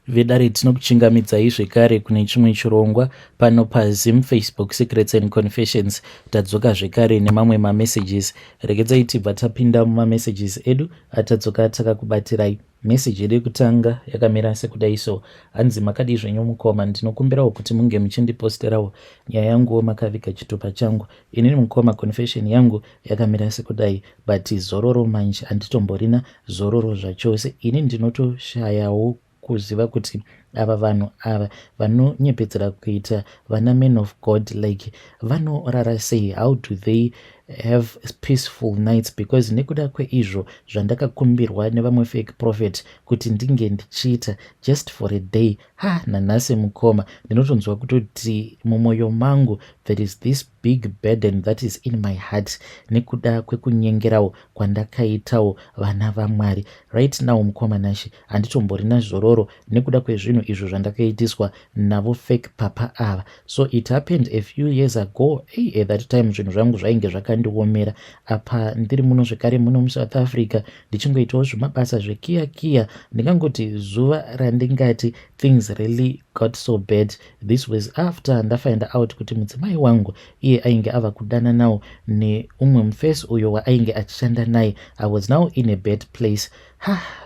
Vedare tinokuchingamidzai zvekare kune chimwe chirongwa pano paZim Facebook Secrets and Confessions. Tadzoka zvekare nemamwe mamessages. Regedzai tibva tapinda mumamessages edu atadzoka takakubatirai. Message yedu yekutanga yakamira sekudai so: hanzi makadi zvenyu mukoma, ndinokumbirawo kuti munge muchindiposterawo nyaya yangu makaviga chitupa changu. Inini mukoma, confession yangu yakamira sekudai, but zororo manje handitomborina zororo zvachose. Ini ndinotoshayawo kuziva kuti ava vanhu ava vanonyepedzera kuita vana men of God like vanorara sei, how do they have peaceful nights? Because nekuda kweizvo zvandakakumbirwa nevamwe fake prophet kuti ndinge ndichiita just for a day, nanhasi mukoma ndinotonzwa kutoti mumwoyo mangu there is this big burden that is in my heart nekuda kwekunyengerawo kwandakaitawo vana vaMwari. Right now mukoma nashi handitomborina zororo nekuda kwezvinhu izvo zvandakaitiswa navo fake papa ava. So it happened a few years ago. At that time zvinhu zvangu zvainge zvakandiomera apa ndiri muno zvekare muno muSouth Africa ndichingoitawo zvimabasa zvekiya ndingangoti zuva randingati things really got so bad, this was after ndafind out kuti mudzimai wangu iye ainge ava kudana nawo neumwe mufesi uyo waainge achishanda naye. I was now in a bad place.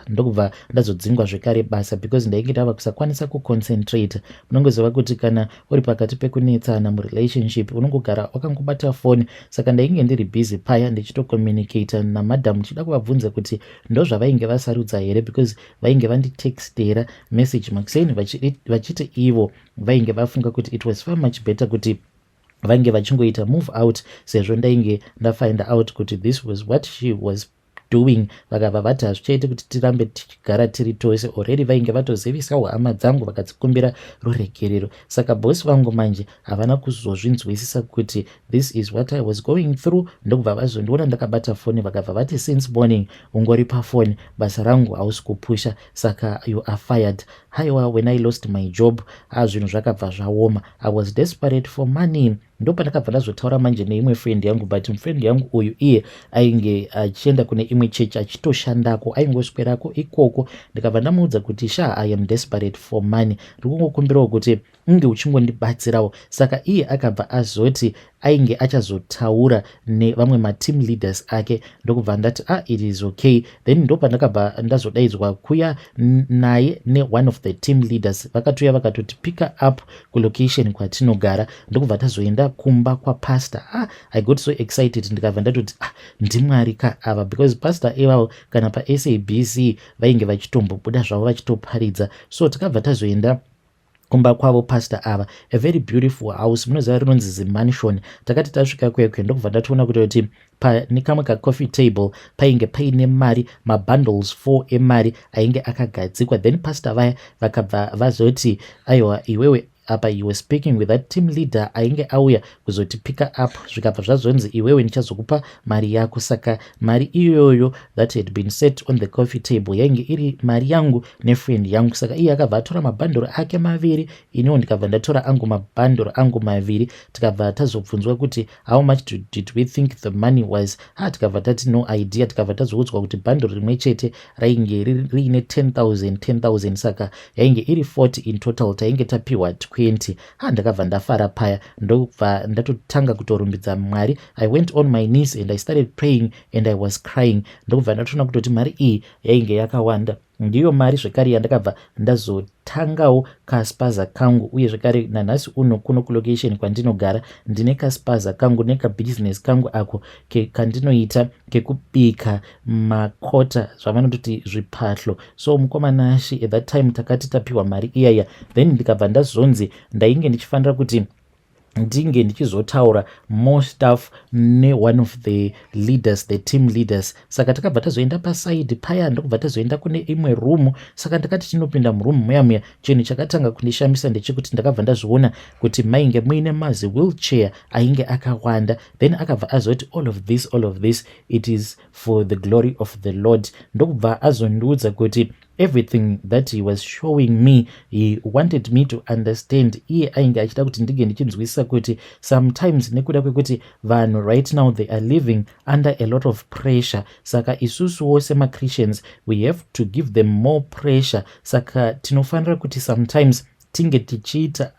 Ndokubva ndazodzingwa zvekare basa because ndainge ndava kusakwanisa kuconcentrate. Munongoziva kuti kana uri pakati pekunetsana murelationship unongogara wakangobata foni, saka ndainge ndiri busy paya ndichitocommunicata namadhamu ndichida kuvabvunza kuti ndo zvavainge vasarudza here, because vainge vanditextera message makuseni vachiti ivo vainge vafunga kuti it was far much better kuti vainge vachingoita move out sezvo ndainge ndafind out kuti this was what she was doing. Vakabva vati hazvichaite kuti tirambe tichigara tiri tose. Already vainge vatozivisawo hama dzangu vakadzikumbira ruregerero. Saka bosi vangu manje havana kuzozvinzwisisa kuti this is what I was going through. Ndokubva vazondiona ndakabata foni vakabva vati since morning ungori pafoni, basa rangu hausi kupusha, saka you are fired. Haiwa, when I lost my job zvinhu zvakabva zvaoma. I was desperate for money. Ndo pandakabva ndazotaura manje neimwe friend yangu, but friend yangu uyu iye ainge achienda kune imwe chechi achitoshandako, aingoswerako ikoko. Ndikabva ndamuudza kuti I am desperate for money, ndikungokumbirawo kuti unge uchingondibatsirawo. Saka iye akabva azoti ainge achazotaura nevamwe mateam leaders ake. Ndokubva ndati it is okay. Then ndo pandakabva ndazodaidzwa kuya naye one of the team leaders. Vakatuya vakatoti pick up kulocation kwatinogara. Ndokubva tazoenda kumba kwa pastor. I got so excited. Ndikabva ndatoti ndimwari ka ava, because pastor ivavo kana paSABC vainge vachitombobuda zvavo vachitoparidza. So takabva tazoenda kumba kwavo pastor ava, a very beautiful house, munoziva rinonzi zimansion. Takati tasvika kwekwe ndokubva ndatoona kuti nekamwe kacoffee table painge paine mari, mabundles 4 emari ainge akagadzikwa. Then pastor vaya vakabva vazoti aiwa iwewe apa you were speaking with that team leader ainge auya kuzoti pick up, zvikabva zvazonzi iwewe ndichazokupa mari yako. Saka mari iyoyo that had been set on the coffee table yainge iri mari yangu nefriend yangu. Saka iye akabva atora mabhandoro ake maviri, iniwo ndikabva ndatora angu mabhandoro angu maviri. Tikabva tazobvunzwa kuti how much did we think the money was. Tikabva tati no idea. Tikabva tazoudzwa kuti bhandoro rimwe chete rainge riine 10,000. Saka yainge iri 40 in total, tainge tapiwa 20. Ndakabva ndafara paya, ndobva ndatotanga kutorumbidza Mwari. I went on my knees and I started praying and I was crying. Ndobva ndatoona kutoti mari iyi yainge yakawanda. Ndiyo mari zvekare yandakabva ndazotangawo kaspaza kangu, uye zvekare nanhasi uno kuno kulocation kwandinogara ndine kaspaza kangu nekabusiness kangu ako kandinoita kekubika makota, zvavanototi zvipahlo. So mukoma nashi at that time takati tapiwa mari iyaya, then ndikabva ndazonzi ndainge ndichifanira kuti ndinge ndichizotaura more stuff one of the leaders, the team leaders. Saka takabva tazoenda paside paya, ndokubva tazoenda kune imwe room. Saka ndakati tinopinda muroom muya chinhu chakatanga kundishamisa ndechekuti ndakabva ndazviona kuti mainge muine mazi wheelchair ainge akawanda. Then akabva azoti all of this it is for the glory of the Lord. Ndokubva azondiudza kuti everything that he was showing me, he wanted me to understand. Iye ainge achida kuti ndige ndichinzwisisa kuti sometimes nekuda kwekuti vanhu right now they are living under a lot of pressure, saka isusuwo sema-Christians we have to give them more pressure. Saka tinofanira kuti sometimes tinge tichiita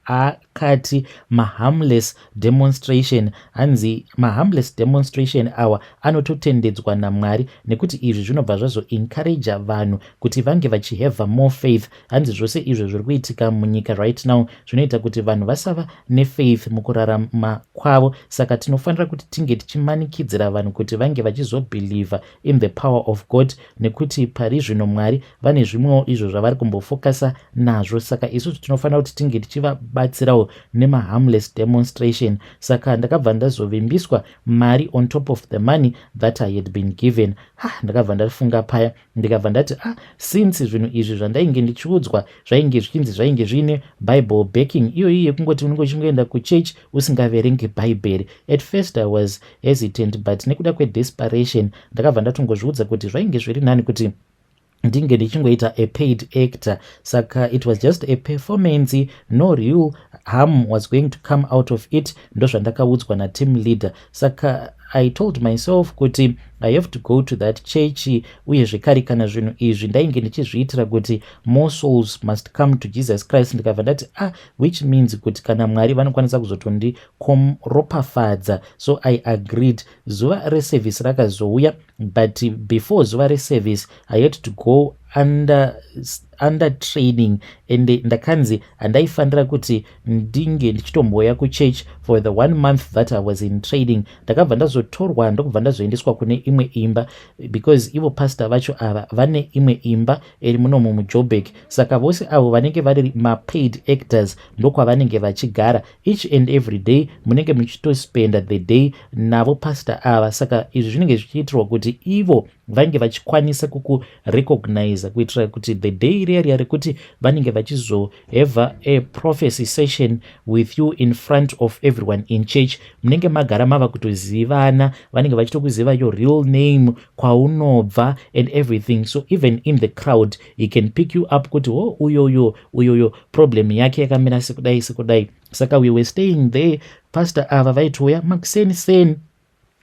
akati maharmless demonstration. Hanzi maharmless demonstration awa anototendedzwa naMwari, nekuti izvi zvinobva zvazvo encourage vanhu kuti vange vachihave more faith. Hanzi zvose izvo zviri kuitika munyika right now zvinoita kuti vanhu vasava nefaith mukurarama kwavo. Saka tinofanira kuti tinge tichimanikidzira vanhu kuti vange vachizobhelieve in the power of God, nekuti pari zvino Mwari vane zvimwewo izvo zvavari kumbofokasa nazvo. Saka isusu tinofanira kuti tinge tichivabatsirawo nema-harmless demonstration. Saka ndakabva ndazovimbiswa mari on top of the money that I had been given. Ndakabva ndafunga paya ndikabva ndati since zvinhu izvi zvandainge ndichiudzwa zvainge zvichinzi zvainge zvine bible backing, iyo yekungoti unenge uchingoenda kuchurch usingaverengi bhaibheri. At first I was hesitant, but nekuda kwedesperation ndakabva ndatongozviudza kuti zvainge zviri nani kuti ndinge ndichingoita a paid actor. Saka it was just a performance, no real harm was going to come out of it. Ndo zvandakaudzwa na team leader. Saka I told myself kuti I have to go to that church, uye zvekare kana zvinhu izvi ndainge ndichizviitira kuti more souls must come to Jesus Christ. Ndikabva ndati which means kuti kana Mwari vanokwanisa kuzotondiropafadza. So I agreed. Zuva reservice rakazouya, but before zuva reservice I had to go under training, and ndakanzi handaifanira kuti ndinge ndichitomboya kuchurch for the 1 month that I was in training. Ndakabva ndazotorwa ndokubva ndazoendeswa kune imwe imba, because ivo pastor vacho ava vane imwe imba iri munomu muJoburg. Saka vose avo vanenge vari ma-paid actors ndokwavanenge vachigara. Each and every day munenge muchitospenda the day navo pastor ava. Saka izvi zvinenge zvichiitirwa kuti ivo vange vachikwanisa kukurecognize, kuitira kuti the day riya rekuti vanenge vachizohava a prophecy session with you in front of everyone in church, munenge magara mava kutozivana, vanenge vachitokuziva your real name, kwaunobva and everything. So even in the crowd he can pick you up kuti uyoyo problem yake yakamira sekudai. Saka we were staying there. Pastor ava vaitouya makuseni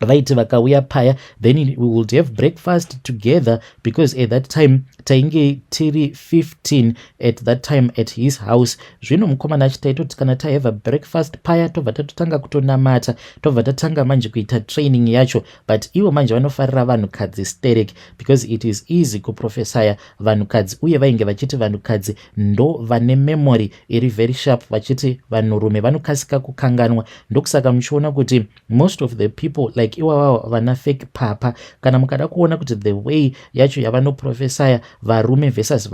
vaiti vakauya paya, then we would have breakfast together, because at that time tainge tiri 15 at that time at his house. Zvino mukomana achitaitoti kana tahava breakfast paya tobva tatotanga kutonamata, tobva tatanga manje kuita training yacho. But ivo manje vanofarira vanhukadzi sterek, because it is easy kuprofesaya vanhukadzi, uye vainge vachiti vanhukadzi ndo vane memory iri very sharp, vachiti vanhurume vanokasika kukanganwa. Ndokusaka muchiona kuti most of the people like iwavavo vana fake papa, kana mukada kuona kuti the way yacho yavanoprofesaya varume versus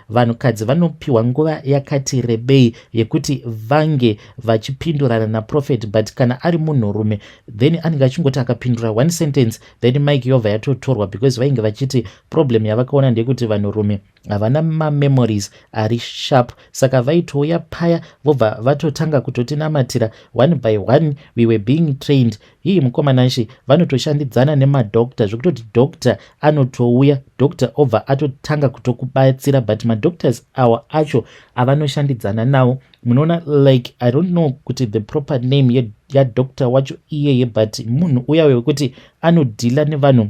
vanhukadzi vanopiwa nguva yakati rebei yekuti vange vachipindurana naprofeti. But kana ari munhurume then anenge achingoti akapindura 1 sentence then mike yobva yatotorwa, because vainge vachiti problem yavakaona ndeyekuti vanhurume havana mamemories ari sharp. Saka vaitouya paya vobva vatotanga kutotinamatira 1 by 1, we were being trained. Hii mukomanashi vanotoshandidzana nemadokta zvekutoti dokta anotouya, dokta obva atotanga kutokubatsira, but madoctors awa acho avanoshandidzana nawo. Munoona like I don't know kuti the proper name yadokta wacho iyeye, but munhu uya wekuti anodhila nevanhu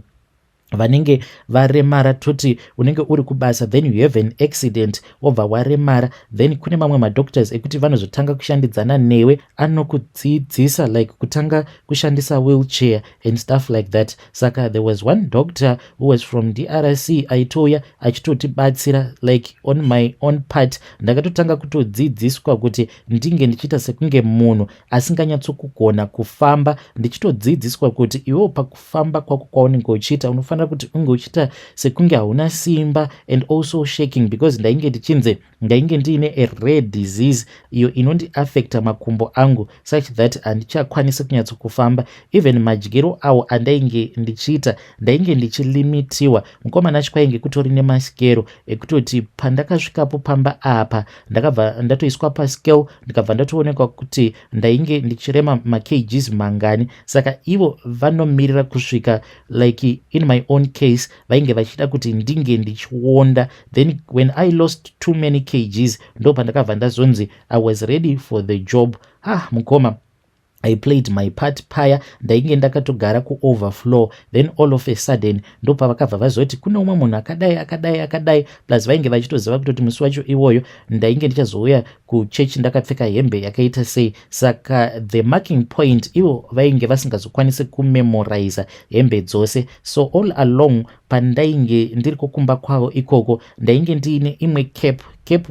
vanenge varemara, toti unenge uri kubasa then you have an accident wobva waremara, then kune mamwe madoctors ekuti vanozotanga kushandidzana newe, anokudzidzisa like kutanga kushandisa wheelchair and stuff like that. Saka there was one doctor who was from DRC aitouya achitotibatsira like on my own part. Ndakatotanga kutodzidziswa kuti ndinge ndichiita sekunge munhu asinganyatsokugona kufamba, ndichitodzidziswa kuti iwewo pakufamba kwako kwaunenge uchiita unofanira kuti unge uchita sekunge hauna simba and also shaking, because ndainge ndiine a rare disease iyo inondiaffecta makumbo angu such that handichakwanisa kunyatsokufamba. Even madyero awo andainge ndichiita ndainge ndichilimitiwa. Mukomana acho kwainge kutori nemaskero ekutoti pandakasvikapo pamba apa ndakabva ndatoiswa pascale, ndikabva ndatoonekwa kuti ndainge ndichirema makgs mangani. Saka ivo vanomirira kusvika like in my own case vainge vachida kuti ndinge ndichionda. Then when I lost too many kgs ndo pandakabva ndazonzi I was ready for the job. Mukoma, I played my part paya, ndainge ndakatogara ku-overflow. Then all of a sudden ndo pavakabva vazoti kune umwe munhu akadai plus vainge vachitoziva kutoti musi wacho iwoyo ndainge ndichazouya kuchechi ndakapfeka hembe yakaita sei. Saka the marking point ivo vainge vasingazokwanisi kumemoriza hembe dzose. So all along pandainge ndiri kukumba kwavo ikoko ndainge ndiine imwe cap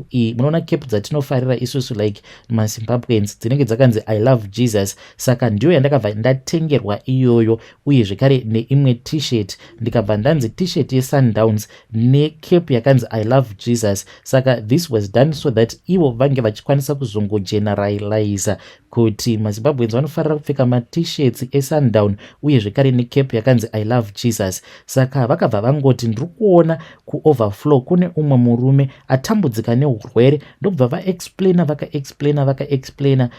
iyi, munoona cap dzatinofarira isusu like maZimbabweans dzinenge dzakanzi I love Jesus. Saka ndiyo yandakabva ndatengerwa iyoyo, uye zvekare neimwe t-shirt ndikabva ndanzi t-shirt yeSundowns necap yakanzi I love Jesus. Saka this was done so that ivo vange vachikwanisa kuzongogeneraliza kuti maZimbabweans vanofarira kupfeka ma-t-shirts eSundown uye zvekare necap yakanzi I love Jesus. Saka vakabva vangoti ndiri kuona ku-overflow kune umwe murume atambudzika neurwere, ndobva vakaexplaina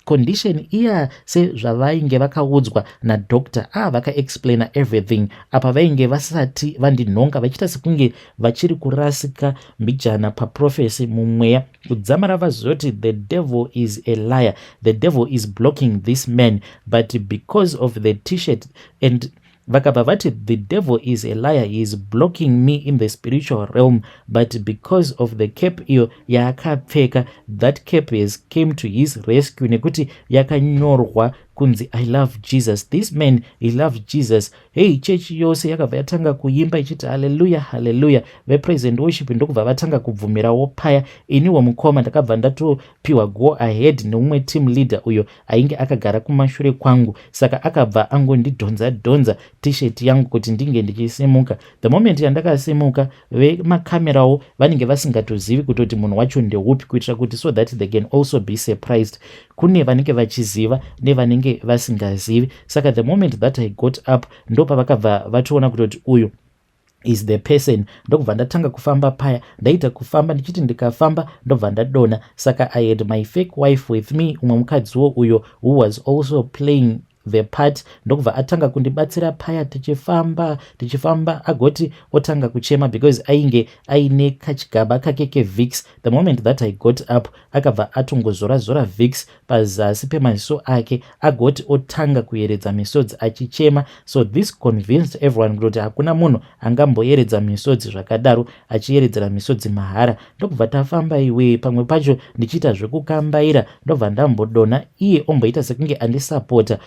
condition iya sezvavainge vakaudzwa nadoctor. Vakaexplaina everything. Apa vainge vasati vandinhonga vachiita sekunge vachiri kurasika mbijana paprofesi mumweya, kudzamara vazoti the devil is a liar, the devil is blocking this man, but because of the t-shirt and vakabva vati the devil is a liar, he is blocking me in the spiritual realm, but because of the cap iyo yaakapfeka, that cap has came to his rescue nekuti yakanyorwa kunzi I love Jesus. This man, he loved Jesus. Hey, church yose yakabva yatanga kuimba ichiti hallelujah hallelujah. Vepraise and worship ndokubva vatanga kubvumirawo paya. Iniwo mukoma ndakabva ndatopiwa go ahead neumwe team leader uyo ainge akagara kumashure kwangu. Saka akabva angondidhonza t-shirt yangu kuti ndinge ndichisimuka. The moment yandakasimuka, vemakamerawo vanenge vasingatozivi kutoti munhu wacho ndeupi, kuitira kuti so that they can also be surprised. Kune vanenge vachiziva nevanenge vasingazivi. Saka the moment that I got up ndo pavakabva vatoona kutoti uyu is the person. Ndokubva ndatanga kufamba paya, ndaita kufamba ndichiti ndikafamba ndobva ndadona. Saka I had my fake wife with me, umwe mukadziwo uyo who was also playing the part. Ndokubva atanga kundibatsira paya tichifamba agoti otanga kuchema because ainge aine kachigaba kake keVicks. The moment that I got up akabva atongozora Vicks pazasi pemaziso ake agoti otanga kuyeredza misodzi achichema. So this convinced everyone kuti hakuna munhu angamboyeredza misodzi zvakadaro, achiyeredzera misodzi mahara. Ndokubva tafamba iwe, pamwe pacho ndichiita zvekukambaira, ndobva ndambodona iye omboita sekunge andisapota.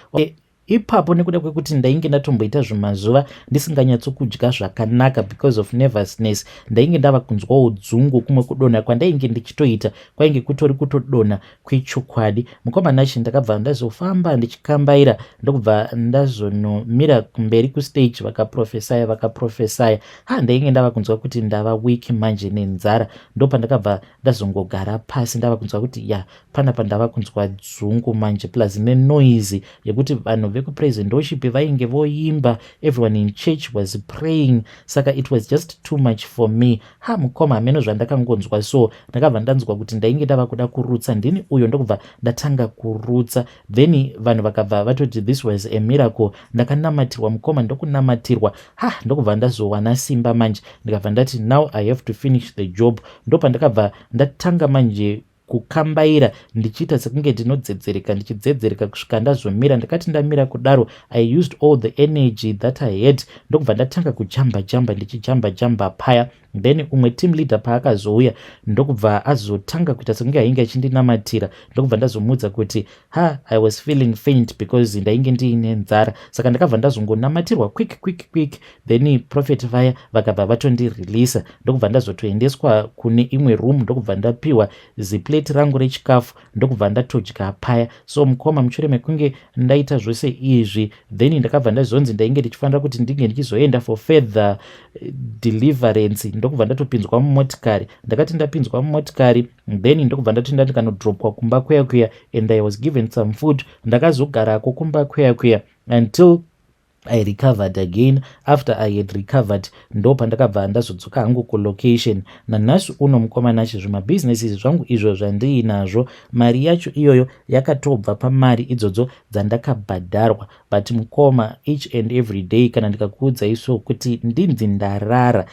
Ipapo nekuda kwekuti ndainge ndatomboita zvimazuva ndisinganyatsokudya zvakanaka because of nervousness, ndainge ndava kunzwa udzungu. Kumwe kudonha kwandainge ndichitoita kwainge kutori kutodonha kwechokwadi. Mukomana nacho ndakabva ndazofamba ndichikambaira, ndokubva ndazonomira kumberi kustage vakaprofesaya. Ndainge ndava kunzwa kuti ndava weak manje nenzara. Ndo pandakabva ndazongogara pasi ndava kunzwa kuti panapa ndava kunzwa dzungu manje plus nenoise yekuti vanhu vekupraise and worship vainge voimba, everyone in church was praying. Saka it was just too much for me. Mukoma, hameno zvandakangonzwa. So ndakabva ndanzwa kuti ndainge ndava kuda kurutsa, ndini uyo ndokubva ndatanga kurutsa. Then vanhu vakabva vatoti this was a miracle. Ndakanamatirwa mukoma, ndokunamatirwa. Ndokubva ndazowana simba manje, ndikabva ndati now I have to finish the job. Ndo pandakabva ndatanga manje kukambaira ndichiita sekunge ndichidzedzereka kusvika ndazomira. Ndakati ndamira kudaro, I used all the energy that I had. Ndokubva ndatanga kujamba ndichijamba paya. Then umwe team leader paakazouya ndokubva azotanga kuita sekunge ainge achindinamatira. Ndokubva ndazomudza kuti I was feeling faint because ndainge ndiine nzara. Saka ndakabva ndazongonamatirwa quick. Then prophet vaya vakabva vatondireleasa. Ndokubva ndazotoendeswa kune imwe room, ndokubva ndapiwa ziplate rangu rechikafu, ndokubva ndatodya paya. So mukoma, mushure mekunge ndaita zvose izvi, then ndakabva ndazonzi ndainge ndichifanira kuti ndinge ndichizoenda for further deliverance. Ndokubva ndatopinzwa mumotikari. Ndakati ndapinzwa mumotikari, then ndokubva ndatoenda ndikanodropwa kumba kweya and I was given some food. Ndakazogarako kumba kweya until I recovered again. After I had recovered ndo pandakabva ndazodzoka hangu kulocation. Nanhasi uno mukomana achizvo mabhizinesi zvangu izvo zvandiinazvo mari yacho iyoyo yakatobva pamari idzodzo dzandakabhadharwa. But mukoma each and every day kana ndikakuudza iso kuti ndinzi ndarara,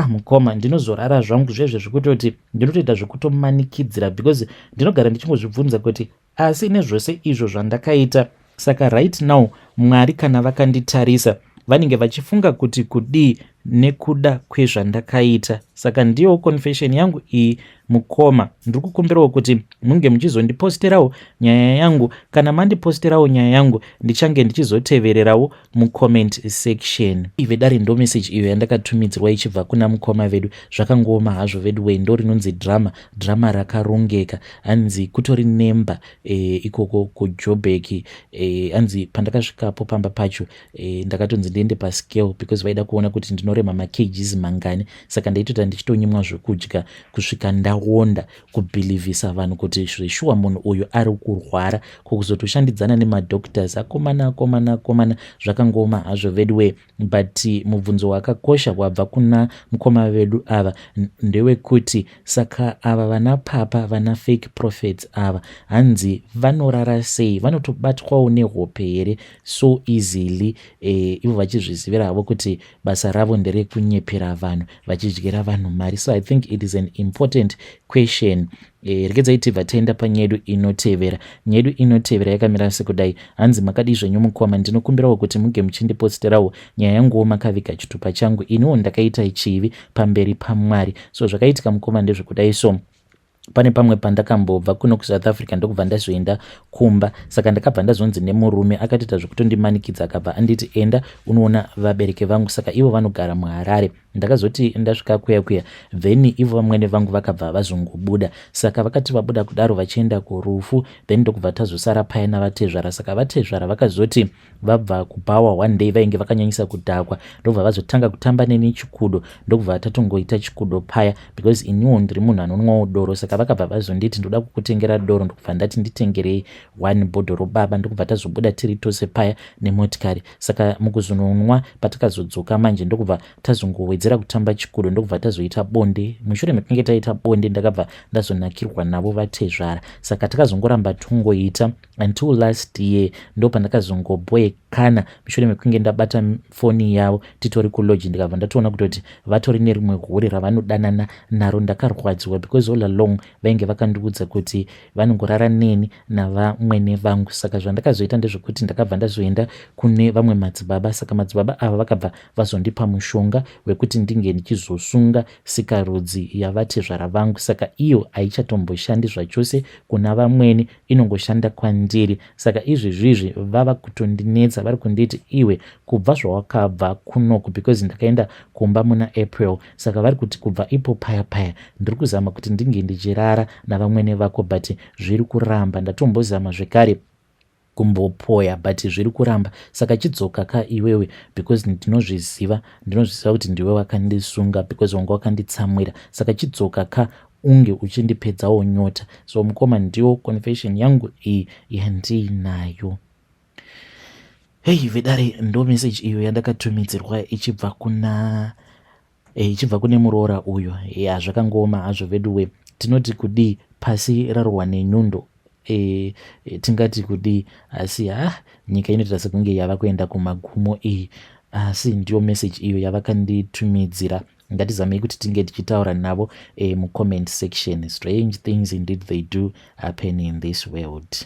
mukoma ndinozorara zvangu zvezve zvekutoti ndinotoita zvekutomanikidzira because ndinogara ndichingozvibvunza kuti asi nezvose izvo zvandakaita, saka right now Mwari kana vakanditarisa vanenge vachifunga kuti kudii nekuda kwezvandakaita. Saka ndiyo confession yangu iyi mukoma. Ndiri kukumbirawo kuti munge muchizondiposterawo nyaya yangu. Kana mandiposterawo nyaya yangu ndichange ndichizotevererawo mucomment section. Ive dare ndo message iyo yandakatumidzirwa ichibva kuna mukoma vedu. Zvakangoma hazvo vedu we ndo rinonzi drama rakarongeka. Anzi kutori nemba ikoko kuJoburg, anzi pandakasvikapo pamba pacho ndakatonzi ndiende pascale because vaida kuona kuti ndinorema makgs mangani. Saka ndaitota ndichitonyimwa zvekudya kusvika ndaonda kubhilivhisa vanhu kuti zveshuwa munhu uyu ari kurwara, kukuzotoshandidzana nemadoctors akomana zvakangoma hazvo vedu. But mubvunzo wakakosha wabva kuna mukoma vedu ava ndewekuti saka ava vana papa vana fake prophets ava hanzi vanorara sei, vanotobatwawo nehope here so easily, ivo vachizvizivira havo kuti basa ravo nderekunyepera vanhu vachidyira vanhu mari. So I think it is an important question. Regedzai tibva taenda panyedu inotevera. Nyedu inotevera yakamira sekudai. Hanzi makadi zvenyu mukoma, ndinokumbirawo kuti muge muchindiposterawo nyaya yanguwo makaviga chitupa changu iniwo ndakaita chivi pamberi paMwari. So zvakaitika mukoma ndezvekudai. So pane pamwe pandakambobva kuno kuSouth Africa ndokubva ndazoenda kumba. Saka ndakabva ndazonzi nemurume akatoita zvekutondimanikidza akabva anditi enda unoona vabereki vangu. Saka ivo vanogara muHarare. Ndakazoti ndasvika kuya then ivo vamwene vangu vakabva vazongobuda. Saka vakati vabuda kudaro vachienda kurufu, then ndokubva tazosara paya navatezvara. Saka vatezvara vakazoti vabva kuBhawa one day vainge vakanyanyisa kudhakwa ndobva vazotanga kutamba neni chikudo, ndokubva tatongoita chikudo paya because iniwo ndiri munhu anonwawo doro. Saka vakabva vazonditi ndoda kukutengera doro, ndokubva ndati nditengerei one bhodhoro baba, ndokubva tazobuda tiri tose paya nemotikari. Saka mukuzononwa patakazodzoka manje ndokubva tazongowedzera kutamba chikudo, ndokubva tazoita bonde. Mushure mekunge taita bonde ndakabva ndazonakirwa navo vatezvara. Saka takazongoramba tongoita until last year ndo pandakazongoboekana mushure mekunge ndabata foni yavo titori kulodge ndikabva ndatoona kutoti vatori nerimwe huri ravanodanana naro. Ndakarwadziwa because all along vainge vakandiudza kuti vanongorara neni navamwene vangu. Saka zvandakazoita ndezvekuti ndakabva ndazoenda kune vamwe madzibaba. Saka madzibaba ava vakabva vazondipa mushonga wekuti ndinge ndichizosunga sikarudzi yavatezvara vangu. Saka iyo haichatomboshandi zvachose kuna vamweni, inongoshanda kwandiri. Saka izvezvizvi vava kutondinetsa, vari kunditi iwe kubva zvawakabva kunoku because ndakaenda kumba muna April. Saka vari kuti kubva ipo paya ndiri kuzama kuti ndinge ndichirara navamwene vako but zviri kuramba. Ndatombozama zvekare kumbopoya but zviri kuramba. Saka chidzoka ka iwewe because ndinozviziva kuti ndiwe wakandisunga because wanga wakanditsamwira. Saka chidzoka ka unge uchindipedzawo nyota. So mukoma ndiyo confession yangu iyi yandiinayo. Hey vedare ndo message iyo yandakatumidzirwa ichibva kune muroora uyo. Zvakangoma hazvo veduwe. Tinoti kudii pasi rarwa nenyundo, tingati kudii asi nyika inoita sekunge yava kuenda kumagumo iyi. Asi ndiyo message iyo yavakanditumidzira. Ngatizamei kuti tinge tichitaura navo mucomment section. Strange things indeed they do happen in this world.